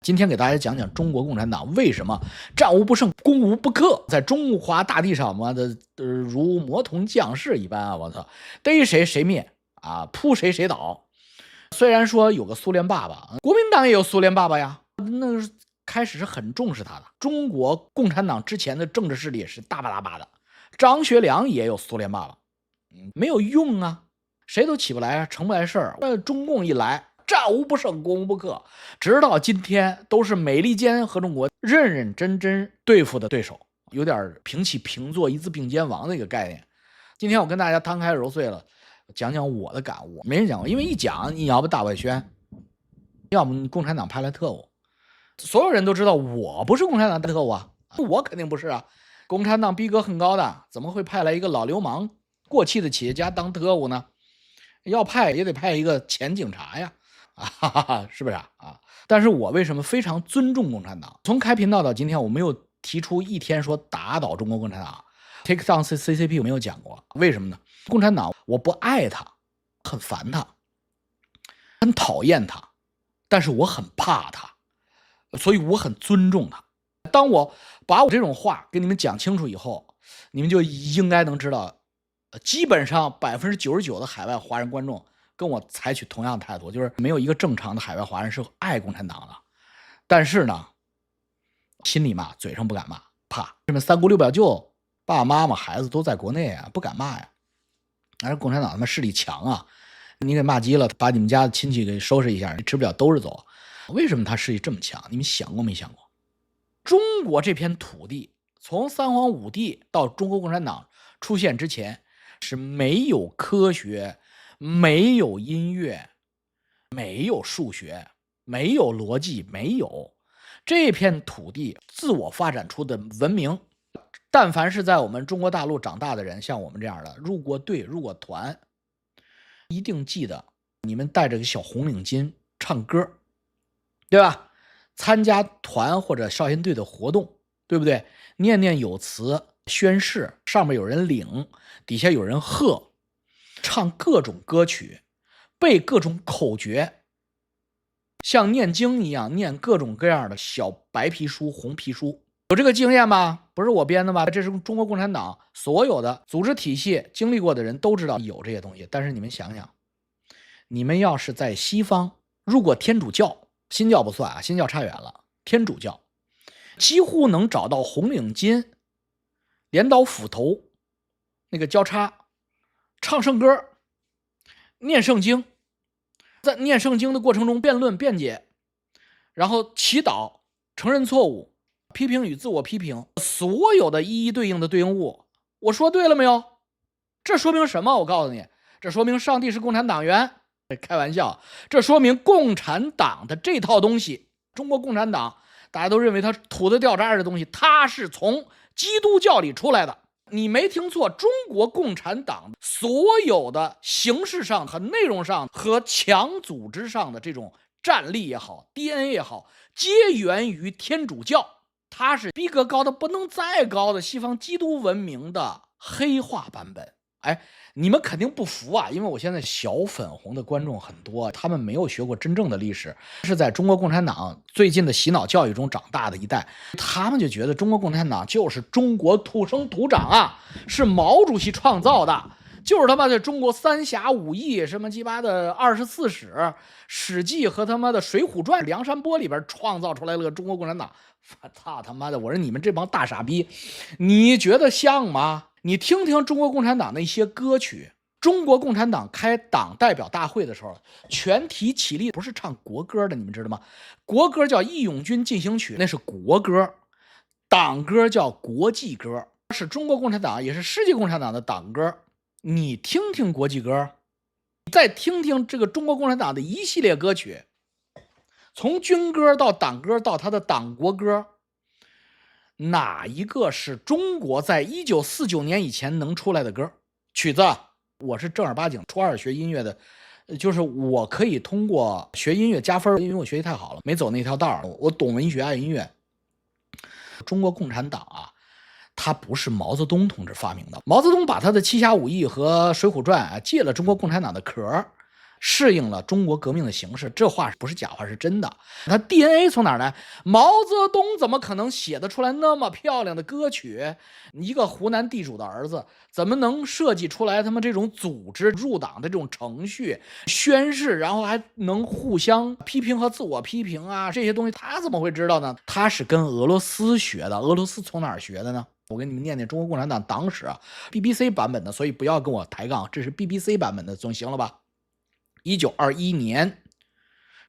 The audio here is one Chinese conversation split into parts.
今天给大家讲讲中国共产党为什么战无不胜、攻无不克，在中华大地上如魔童降世一般啊！我操，逮谁谁灭啊，扑谁谁倒。虽然说有个苏联爸爸，国民党也有苏联爸爸呀，那开始是很重视他的。中国共产党之前的政治势力是大巴的，张学良也有苏联爸爸，没有用啊，谁都起不来啊，成不来事儿。那中共一来，战无不胜，攻无不克，直到今天都是美利坚和中国认认真真对付的对手，有点平起平坐、一字并肩王的一个概念。今天我跟大家摊开揉碎了，讲讲我的感悟，没人讲过，因为一讲你要不大外宣，要么共产党派来特务，所有人都知道我不是共产党特务啊，我肯定不是啊。共产党逼格很高的，怎么会派来一个老流氓、过气的企业家当特务呢？要派也得派一个前警察呀。是不是啊？但是我为什么非常尊重共产党？从开频道到今天，我没有提出一天说打倒中国共产党 ，take down CCP 我没有讲过。为什么呢？共产党我不爱他，很烦他，很讨厌他，但是我很怕他，所以我很尊重他。当我把我这种话跟你们讲清楚以后，你们就应该能知道，基本上99%的海外华人观众跟我采取同样的态度，就是没有一个正常的海外华人是爱共产党的，但是呢，心里骂，嘴上不敢骂，怕什么三姑六表舅、爸爸妈妈、孩子都在国内啊，不敢骂呀。而是共产党他妈势力强啊，你给骂急了，把你们家的亲戚给收拾一下，你吃不了兜着走。为什么他势力这么强？你们想过没想过？中国这片土地，从三皇五帝到中国共产党出现之前，是没有科学，没有音乐，没有数学，没有逻辑，没有这片土地自我发展出的文明。但凡是在我们中国大陆长大的人，像我们这样的入过队、入过团，一定记得你们带着个小红领巾唱歌，对吧？参加团或者少先队的活动，对不对？念念有词宣誓，上面有人领，底下有人喝，唱各种歌曲，背各种口诀，像念经一样念各种各样的小白皮书、红皮书。有这个经验吗？不是我编的吗？这是中国共产党所有的组织体系经历过的人都知道有这些东西。但是你们想想，你们要是在西方，如果天主教，新教不算啊，新教差远了，天主教几乎能找到红领巾、镰刀斧头那个交叉，唱圣歌、念圣经，在念圣经的过程中辩论辩解，然后祈祷、承认错误、批评与自我批评，所有的一一对应的对应物。我说对了没有？这说明什么？我告诉你，这说明上帝是共产党员。开玩笑，这说明共产党的这套东西，中国共产党大家都认为它土的掉渣的东西，它是从基督教里出来的。你没听错，中国共产党所有的形式上和内容上和强组织上的这种战力也好， DNA 也好，皆源于天主教。它是逼格高的不能再高的西方基督文明的黑化版本。你们肯定不服啊，因为我现在小粉红的观众很多，他们没有学过真正的历史，是在中国共产党最近的洗脑教育中长大的一代，他们就觉得中国共产党就是中国土生土长啊，是毛主席创造的，就是他妈的中国三侠五义什么鸡巴的24史、史记和他妈的水浒传、梁山泊里边创造出来了个中国共产党。操他妈的，我说你们这帮大傻逼，你觉得像吗？你听听中国共产党那些歌曲，中国共产党开党代表大会的时候，全体起立，不是唱国歌的，你们知道吗？国歌叫《义勇军进行曲》，那是国歌，党歌叫国际歌，是中国共产党也是世界共产党的党歌。你听听国际歌，你再听听这个中国共产党的一系列歌曲，从军歌到党歌到他的党国歌，哪一个是中国在1949年以前能出来的歌曲子？我是正儿八经初二学音乐的，就是我可以通过学音乐加分，因为我学习太好了，没走那条道，我懂文学爱音乐。中国共产党啊，它不是毛泽东同志发明的，毛泽东把他的七侠五义和水浒传借了中国共产党的壳，适应了中国革命的形势，这话不是假话，是真的。他 DNA 从哪儿来？毛泽东怎么可能写得出来那么漂亮的歌曲？一个湖南地主的儿子，怎么能设计出来他们这种组织入党的这种程序、宣誓，然后还能互相批评和自我批评啊？这些东西他怎么会知道呢？他是跟俄罗斯学的。俄罗斯从哪儿学的呢？我给你们念念中国共产党党史啊 ，BBC 版本的，所以不要跟我抬杠，这是 BBC 版本的，总行了吧？1921年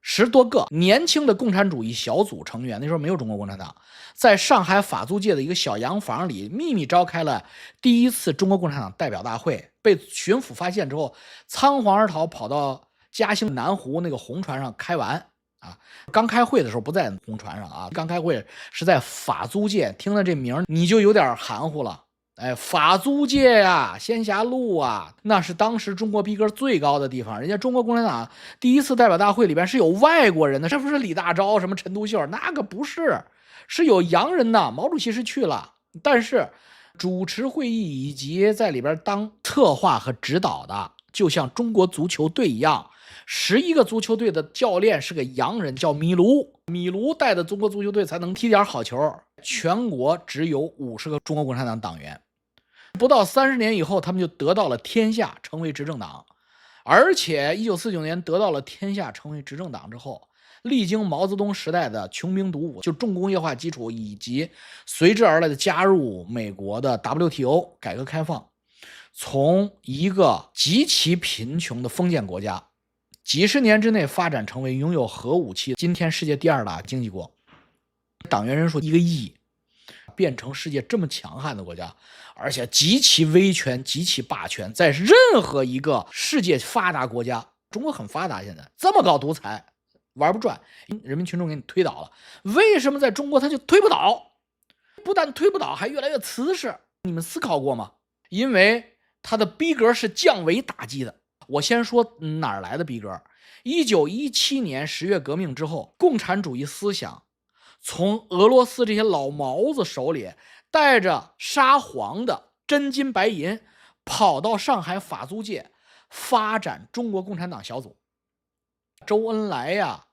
，10多个年轻的共产主义小组成员，那时候没有中国共产党，在上海法租界的一个小洋房里秘密召开了第一次中国共产党代表大会，被巡抚发现之后，仓皇而逃，跑到嘉兴南湖那个红船上开完。刚开会的时候不在红船上啊，刚开会是在法租界，听了这名你就有点含糊了。法租界呀，仙霞路啊，那是当时中国逼格最高的地方。人家中国共产党第一次代表大会里边是有外国人的，这不是李大钊什么陈独秀，那个不是，是有洋人的。毛主席是去了，但是主持会议以及在里边当策划和指导的，就像中国足球队一样，11个足球队的教练是个洋人，叫米卢。米卢带的中国足球队才能踢点好球。全国只有50个中国共产党党员。不到30年以后，他们就得到了天下，成为执政党。而且1949年得到了天下，成为执政党之后，历经毛泽东时代的穷兵黩武，就重工业化基础，以及随之而来的加入美国的 WTO 改革开放，从一个极其贫穷的封建国家，几十年之内发展成为拥有核武器，今天世界第2大经济国，党员人数1个亿，变成世界这么强悍的国家，而且极其威权、极其霸权，在任何一个世界发达国家，中国很发达，现在这么搞独裁玩不转，人民群众给你推倒了。为什么在中国他就推不倒？不但推不倒，还越来越瓷实。你们思考过吗？因为他的逼格是降维打击的。我先说哪儿来的逼格。1917年10月革命之后，共产主义思想从俄罗斯这些老毛子手里带着沙皇的真金白银，跑到上海法租界发展中国共产党小组。周恩来呀、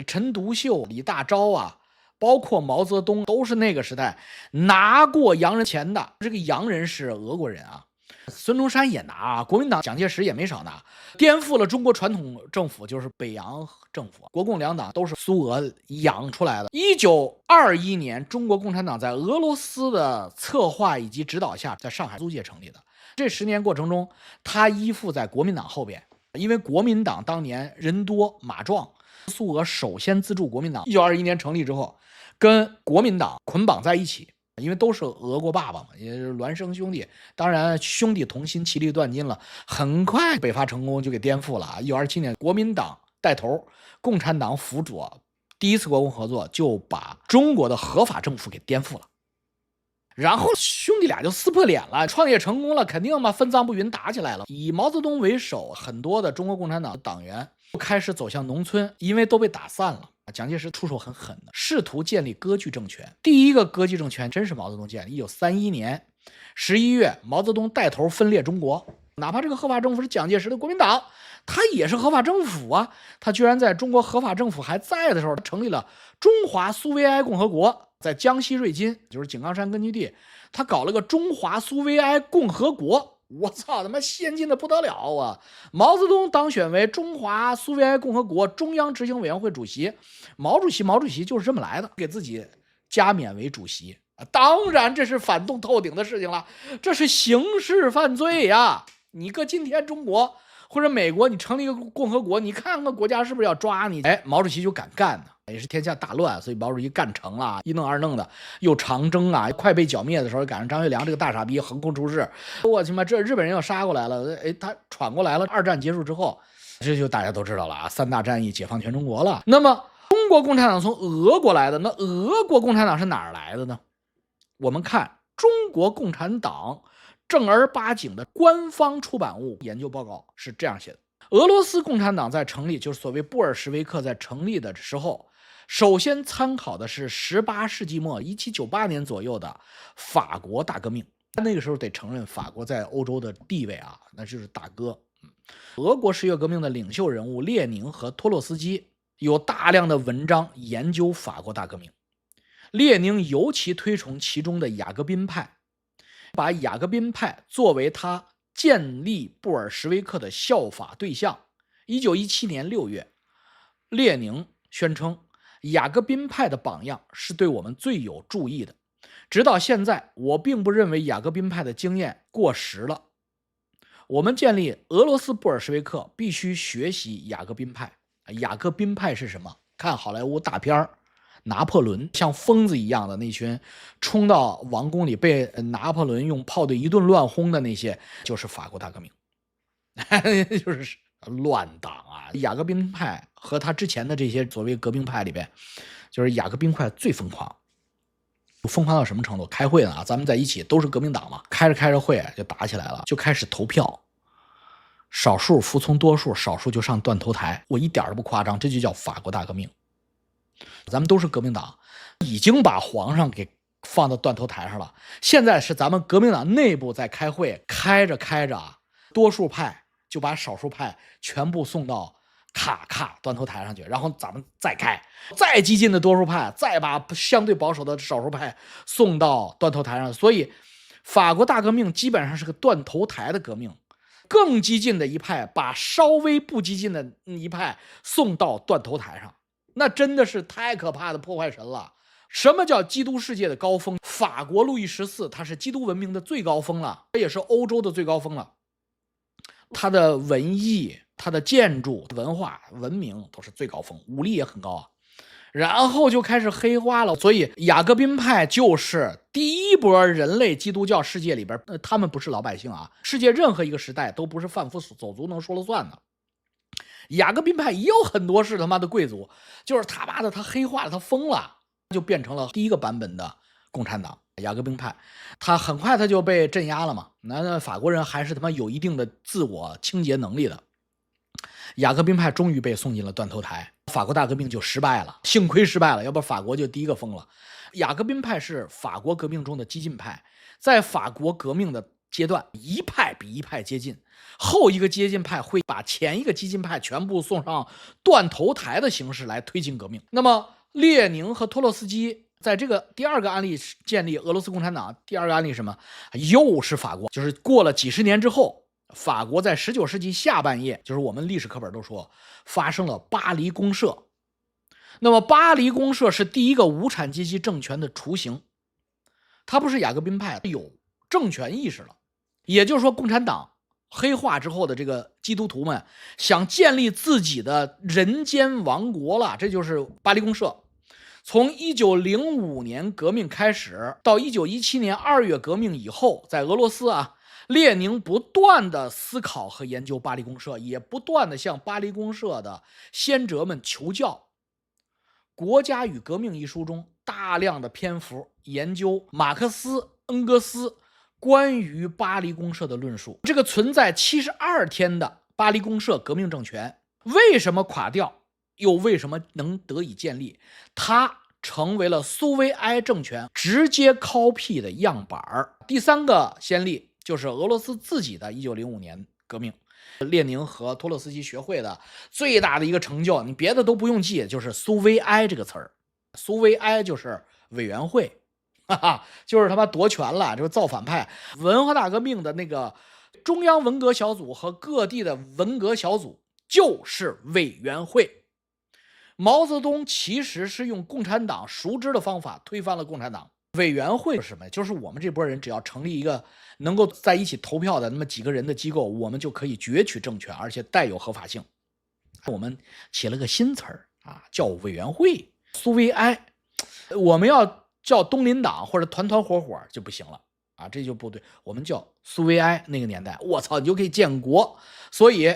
陈独秀、李大钊啊，包括毛泽东，都是那个时代拿过洋人钱的。这个洋人是俄国人啊，孙中山也拿，国民党蒋介石也没少拿，颠覆了中国传统政府，就是北洋政府。国共两党都是苏俄养出来的。1921年，中国共产党在俄罗斯的策划以及指导下，在上海租界成立的。这10年过程中，他依附在国民党后边，因为国民党当年人多马壮，苏俄首先资助国民党。1921年成立之后，跟国民党捆绑在一起。因为都是俄国爸爸嘛，也是孪生兄弟，当然兄弟同心，其利断金了。很快北伐成功就给颠覆了。1927年，国民党带头，共产党辅佐，第一次国共合作就把中国的合法政府给颠覆了。然后兄弟俩就撕破脸了，创业成功了，肯定嘛，分赃不匀，打起来了。以毛泽东为首，很多的中国共产党党员开始走向农村，因为都被打散了。蒋介石出手很狠的，试图建立割据政权。第一个割据政权真是毛泽东建立。1931年11月，毛泽东带头分裂中国。哪怕这个合法政府是蒋介石的国民党，他也是合法政府啊。他居然在中国合法政府还在的时候，成立了中华苏维埃共和国，在江西瑞金，就是井冈山根据地，他搞了个中华苏维埃共和国。我操，他妈先进的不得了啊！毛泽东当选为中华苏维埃共和国中央执行委员会主席。毛主席就是这么来的，给自己加冕为主席。当然这是反动透顶的事情了，这是刑事犯罪呀！你搁今天中国或者美国，你成立一个共和国，你看看国家是不是要抓你？毛主席就敢干呢，也是天下大乱，所以毛主席干成了，一弄二弄的，又长征啊，快被剿灭的时候，赶上张学良这个大傻逼横空出世，我去妈，这日本人要杀过来了，他闯过来了。2战结束之后，这就大家都知道了啊，3大战役解放全中国了。那么中国共产党从俄国来的，那俄国共产党是哪儿来的呢？我们看中国共产党正儿八经的官方出版物研究报告是这样写的：俄罗斯共产党在成立，就是所谓布尔什维克在成立的时候，首先参考的是18世纪末1798年左右的法国大革命。那个时候得承认法国在欧洲的地位啊，那就是大哥。俄国十月革命的领袖人物列宁和托洛斯基有大量的文章研究法国大革命。列宁尤其推崇其中的雅各宾派，把雅各宾派作为他建立布尔什维克的效法对象。1917年6月，列宁宣称雅各宾派的榜样是对我们最有助益的。直到现在，我并不认为雅各宾派的经验过时了。我们建立俄罗斯布尔什维克必须学习雅各宾派。雅各宾派是什么？看好莱坞大片拿破仑像疯子一样的那群冲到王宫里被拿破仑用炮队一顿乱轰的那些，就是法国大革命。就是乱党啊！雅各宾派和他之前的这些所谓革命派里边，就是雅各宾派最疯狂。疯狂到什么程度？开会呢咱们在一起都是革命党嘛，开着会就打起来了，就开始投票，少数服从多数，少数就上断头台。我一点都不夸张，这就叫法国大革命。咱们都是革命党，已经把皇上给放到断头台上了。现在是咱们革命党内部在开会，开着多数派就把少数派全部送到断头台上去，然后咱们再开，再激进的多数派再把相对保守的少数派送到断头台上。所以法国大革命基本上是个断头台的革命，更激进的一派把稍微不激进的一派送到断头台上，那真的是太可怕的破坏神了。什么叫基督世界的高峰？法国路易14他是基督文明的最高峰了，也是欧洲的最高峰了。他的文艺、他的建筑、文化、文明都是最高峰，武力也很高啊。然后就开始黑化了，所以雅各宾派就是第一波人类基督教世界里边，他们不是老百姓啊，世界任何一个时代都不是贩夫走卒能说了算的。雅各宾派也有很多是他妈的贵族，就是他妈的他黑化了，他疯了，就变成了第一个版本的共产党。雅各宾派他很快他就被镇压了嘛，那法国人还是他妈有一定的自我清洁能力的。雅各宾派终于被送进了断头台，法国大革命就失败了，幸亏失败了，要不法国就第一个疯了。雅各宾派是法国革命中的激进派，在法国革命的阶段，一派比一派接近，后一个激进派会把前一个激进派全部送上断头台的形式来推进革命。那么列宁和托洛斯基在这个第二个案例建立俄罗斯共产党，第二个案例什么？又是法国，就是过了几十年之后，法国在19世纪下半叶，就是我们历史课本都说发生了巴黎公社。那么巴黎公社是第一个无产阶级政权的雏形，它不是雅各宾派，有政权意识了。也就是说，共产党黑化之后的这个基督徒们想建立自己的人间王国了，这就是巴黎公社。从1905年革命开始到1917年2月革命以后，在俄罗斯列宁不断的思考和研究巴黎公社，也不断的向巴黎公社的先哲们求教。《国家与革命》一书中大量的篇幅研究马克思、恩格斯关于巴黎公社的论述。这个存在72天的巴黎公社革命政权为什么垮掉，又为什么能得以建立？它成为了苏维埃政权直接 copy 的样板。第三个先例就是俄罗斯自己的1905年革命，列宁和托洛斯基学会的最大的一个成就，你别的都不用记，就是苏维埃这个词儿。苏维埃就是委员会，就是他妈夺权了，就是造反派。文化大革命的那个中央文革小组和各地的文革小组就是委员会。毛泽东其实是用共产党熟知的方法推翻了共产党。委员会是什么？就是我们这波人只要成立一个能够在一起投票的那么几个人的机构，我们就可以攫取政权，而且带有合法性。我们起了个新词儿叫委员会。苏维埃，我们要叫东林党或者团团伙伙就不行了这就不对，我们叫苏维埃。那个年代我操，你就可以建国。所以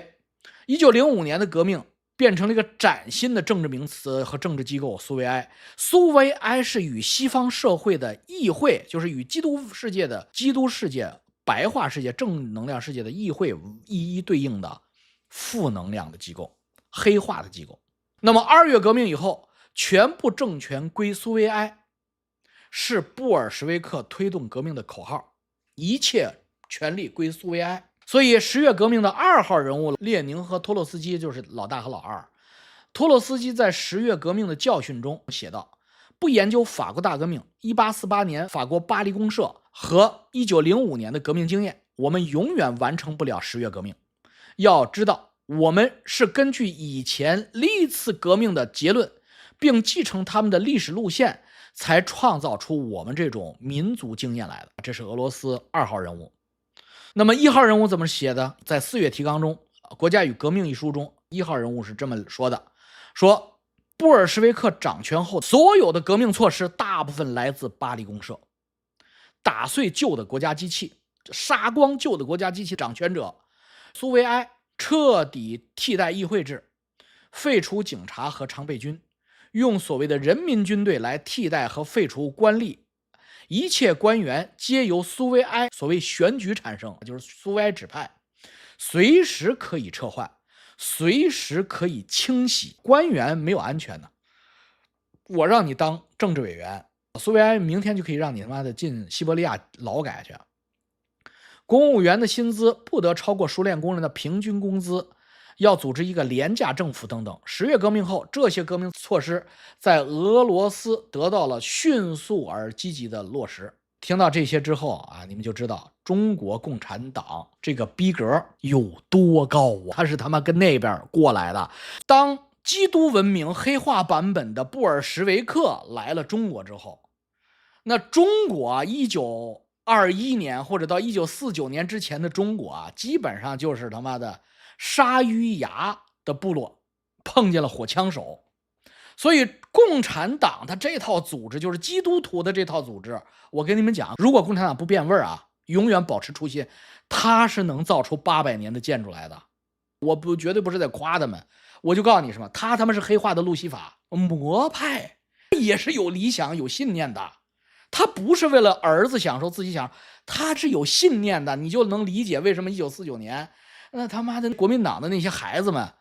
1905年的革命变成了一个崭新的政治名词和政治机构，苏维埃。苏维埃是与西方社会的议会，就是与基督世界白话世界正能量世界的议会一一对应的负能量的机构，黑化的机构。那么2月革命以后，全部政权归苏维埃，是布尔什维克推动革命的口号，一切权力归苏维埃。所以十月革命的2号人物列宁和托洛斯基就是老大和老二。托洛斯基在十月革命的教训中写道：不研究法国大革命、1848年法国巴黎公社和1905年的革命经验，我们永远完成不了十月革命。要知道，我们是根据以前历次革命的结论，并继承他们的历史路线，才创造出我们这种民族经验来的。这是俄罗斯2号人物。那么1号人物怎么写的？在4月提纲中，《国家与革命》一书中，1号人物是这么说的：说布尔什维克掌权后，所有的革命措施大部分来自巴黎公社，打碎旧的国家机器，杀光旧的国家机器掌权者。苏维埃彻底替代议会制，废除警察和常备军，用所谓的人民军队来替代和废除官吏。一切官员皆由苏维埃所谓选举产生，就是苏维埃指派，随时可以撤换，随时可以清洗。官员没有安全的，我让你当政治委员，苏维埃明天就可以让你他妈的进西伯利亚劳改去。公务员的薪资不得超过熟练工人的平均工资，要组织一个廉价政府等等。十月革命后，这些革命措施在俄罗斯得到了迅速而积极的落实。听到这些之后啊，你们就知道中国共产党这个逼格有多高啊！他是他妈跟那边过来的。当基督文明黑化版本的布尔什维克来了中国之后，那中国1921年或者到1949年之前的中国啊，基本上就是他妈的鲨鱼牙的部落碰见了火枪手。所以共产党它这套组织，就是基督徒的这套组织，我跟你们讲，如果共产党不变味儿啊，永远保持初心，它是能造出800年的建筑来的。我绝对不是在夸他们，我就告诉你什么，他们是黑化的路西法。魔派也是有理想有信念的，他不是为了儿子享受自己享，他是有信念的。你就能理解为什么1949年那他妈的国民党的那些孩子们，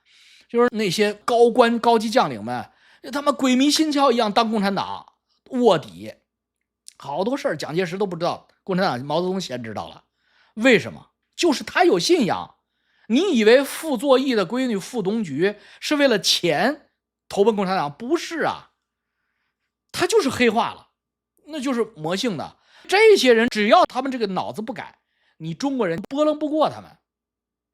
就是那些高官高级将领们，他妈鬼迷心窍一样当共产党卧底，好多事儿蒋介石都不知道，共产党毛泽东先知道了。为什么？就是他有信仰。你以为傅作义的闺女傅冬菊是为了钱投奔共产党？不是啊，他就是黑化了，那就是魔性的。这些人只要他们这个脑子不改，你中国人拨楞不过他们。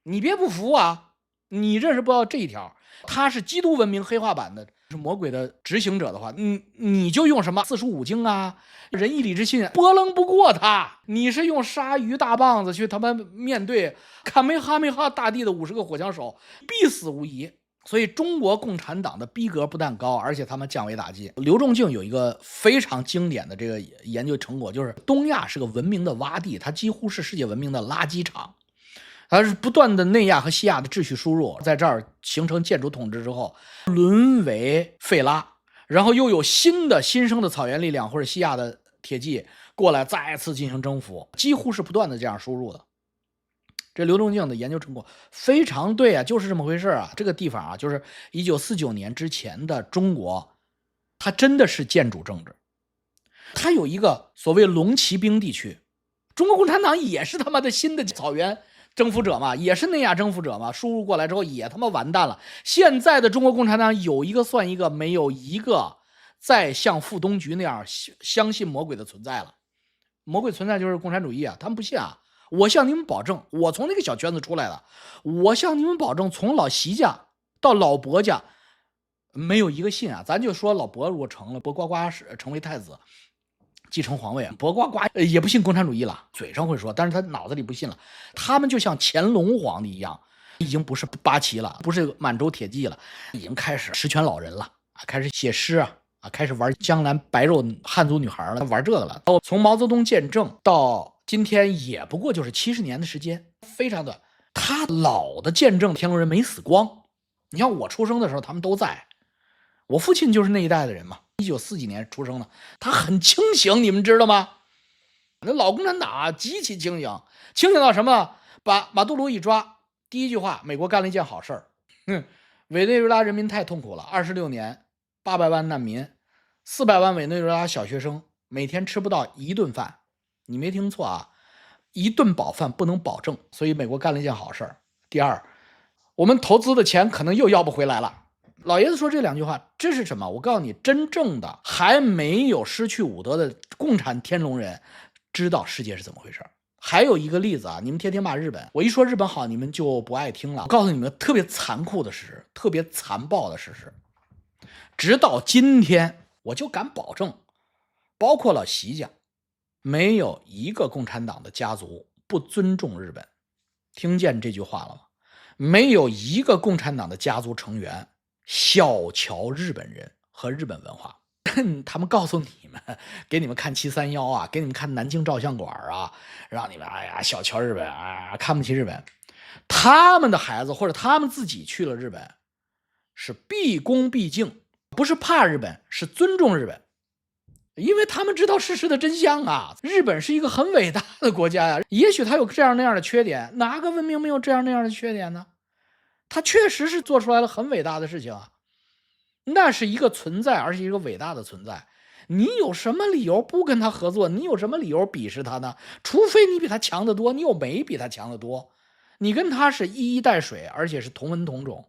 你别不服啊，你认识不到这一条，他是基督文明黑化版的，是魔鬼的执行者的话，你就用什么四书五经啊，仁义礼智信，拨楞不过他。你是用鲨鱼大棒子去他妈面对卡梅哈梅哈大帝的50个火枪手，必死无疑。所以中国共产党的逼格不但高，而且他们降维打击。刘仲敬有一个非常经典的这个研究成果，就是东亚是个文明的洼地，它几乎是世界文明的垃圾场。它是不断的内亚和西亚的秩序输入，在这儿形成建筑统治之后，沦为废拉，然后又有新生的草原力量或者西亚的铁骑过来再次进行征服，几乎是不断的这样输入的。这刘仲敬的研究成果非常对啊，就是这么回事啊。这个地方啊，就是1949年之前的中国，它真的是建主政治。它有一个所谓龙骑兵地区，中国共产党也是他妈的新的草原征服者嘛，也是内亚征服者嘛，输入过来之后也他妈完蛋了。现在的中国共产党有一个算一个，没有一个再像傅冬菊那样相信魔鬼的存在了。魔鬼存在就是共产主义啊，他们不信啊。我向你们保证，我从那个小圈子出来的，我向你们保证，从老习家到老薄家，没有一个信啊。咱就说老薄如果成了，薄呱呱成为太子，继承皇位，薄呱呱也不信共产主义了，嘴上会说，但是他脑子里不信了。他们就像乾隆皇帝一样，已经不是八旗了，不是满洲铁骑了，已经开始十全老人了，开始写诗啊，开始玩江南白肉汉族女孩了，玩这个了。从毛泽东建政到今天也不过就是70年的时间，非常短。他老的见证天龙人没死光，你像我出生的时候他们都在，我父亲就是那一代的人嘛，1940几年出生的，他很清醒，你们知道吗？那老共产党啊极其清醒，清醒到什么？把马杜罗一抓，第一句话，美国干了一件好事儿，委内瑞拉人民太痛苦了，26年800万难民，400万委内瑞拉小学生每天吃不到1顿饭。你没听错啊一顿饱饭不能保证，所以美国干了一件好事儿。第二，我们投资的钱可能又要不回来了。老爷子说这2句话，这是什么？我告诉你，真正的还没有失去武德的共产天龙人知道世界是怎么回事。还有一个例子啊，你们天天骂日本，我一说日本好，你们就不爱听了。我告诉你们特别残酷的事实，特别残暴的事实。直到今天，我就敢保证，包括了习家，没有一个共产党的家族不尊重日本。听见这句话了吗？没有一个共产党的家族成员小瞧日本人和日本文化。他们告诉你们，给你们看731啊，给你们看南京照相馆啊，让你们小瞧日本啊，看不起日本。他们的孩子或者他们自己去了日本，是毕恭毕敬，不是怕日本，是尊重日本。因为他们知道事实的真相啊，日本是一个很伟大的国家呀，也许它有这样那样的缺点，哪个文明没有这样那样的缺点呢？它确实是做出来了很伟大的事情啊，那是一个存在，而且一个伟大的存在。你有什么理由不跟他合作？你有什么理由鄙视他呢？除非你比他强得多，你有没比他强得多？你跟他是一衣带水，而且是同文同种，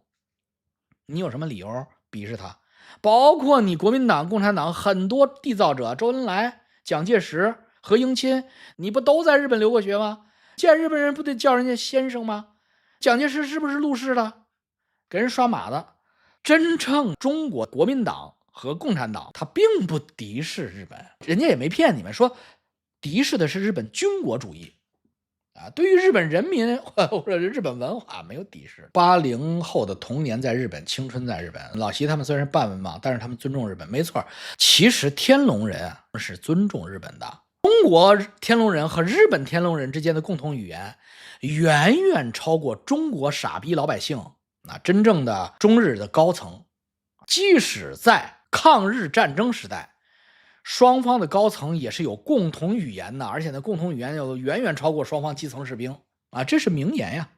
你有什么理由鄙视他？包括你国民党、共产党很多缔造者，周恩来、蒋介石、何应钦，你不都在日本留过学吗？见日本人不得叫人家先生吗？蒋介石是不是陆氏的？给人刷马的。真正中国国民党和共产党，他并不敌视日本，人家也没骗你们说敌视的是日本军国主义啊，对于日本人民或者日本文化没有敌视。80后的童年在日本，青春在日本，老习他们虽然半文盲，但是他们尊重日本，没错。其实天龙人是尊重日本的。中国天龙人和日本天龙人之间的共同语言，远远超过中国傻逼老百姓。真正的中日的高层，即使在抗日战争时代，双方的高层也是有共同语言的，而且呢，共同语言要远远超过双方基层士兵啊，这是名言呀。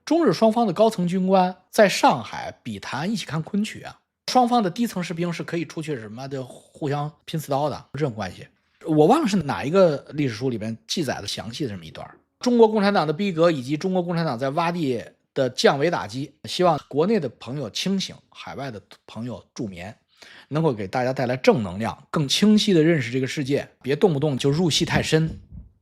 中日双方的高层军官在上海笔谈一起看昆曲啊，双方的低层士兵是可以出去什么的互相拼刺刀的这种关系。我忘了是哪一个历史书里边记载的详细的这么一段。中国共产党的逼格以及中国共产党在洼地的降维打击，希望国内的朋友清醒，海外的朋友助眠，能够给大家带来正能量，更清晰的认识这个世界，别动不动就入戏太深。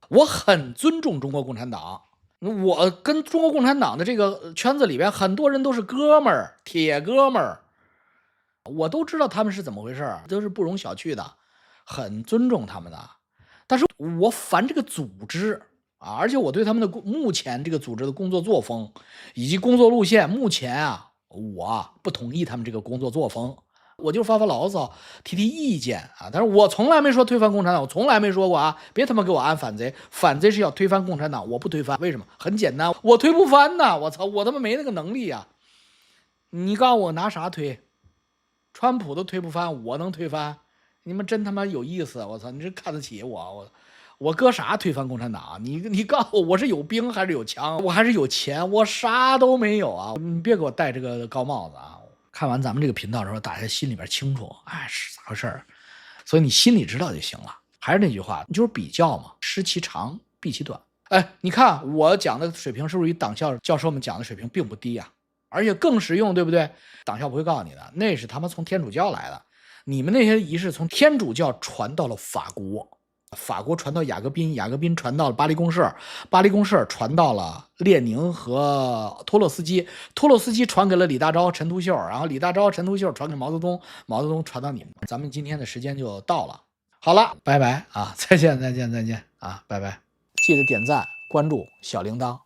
我很尊重中国共产党，我跟中国共产党的这个圈子里边很多人都是哥们儿，铁哥们儿，我都知道他们是怎么回事，都是不容小觑的，很尊重他们的。但是我烦这个组织啊，而且我对他们的目前这个组织的工作作风以及工作路线，目前啊，我不同意他们这个工作作风，我就发发牢骚，提提意见啊。但是我从来没说推翻共产党，我从来没说过啊，别他妈给我安反贼，反贼是要推翻共产党，我不推翻，为什么？很简单，我推不翻呐，我操，我他妈没那个能力啊！你告诉我拿啥推？川普都推不翻，我能推翻？你们真他妈有意思！我操，你这看得起我搁啥推翻共产党？你告诉我是有兵还是有枪？我还是有钱？我啥都没有啊！你别给我戴这个高帽子啊！看完咱们这个频道的时候，大家心里边清楚，哎，是咋回事儿？所以你心里知道就行了。还是那句话，你就是比较嘛，失其长，避其短。哎，你看我讲的水平是不是与党校教授们讲的水平并不低啊？而且更实用，对不对？党校不会告诉你的，那是他妈从天主教来的。你们那些仪式从天主教传到了法国，法国传到雅各宾，雅各宾传到了巴黎公社，巴黎公社传到了列宁和托洛斯基，托洛斯基传给了李大钊、陈独秀，然后李大钊、陈独秀传给毛泽东，毛泽东传到你们。咱们今天的时间就到了，好了，拜拜啊，再见啊，拜拜，记得点赞、关注、小铃铛。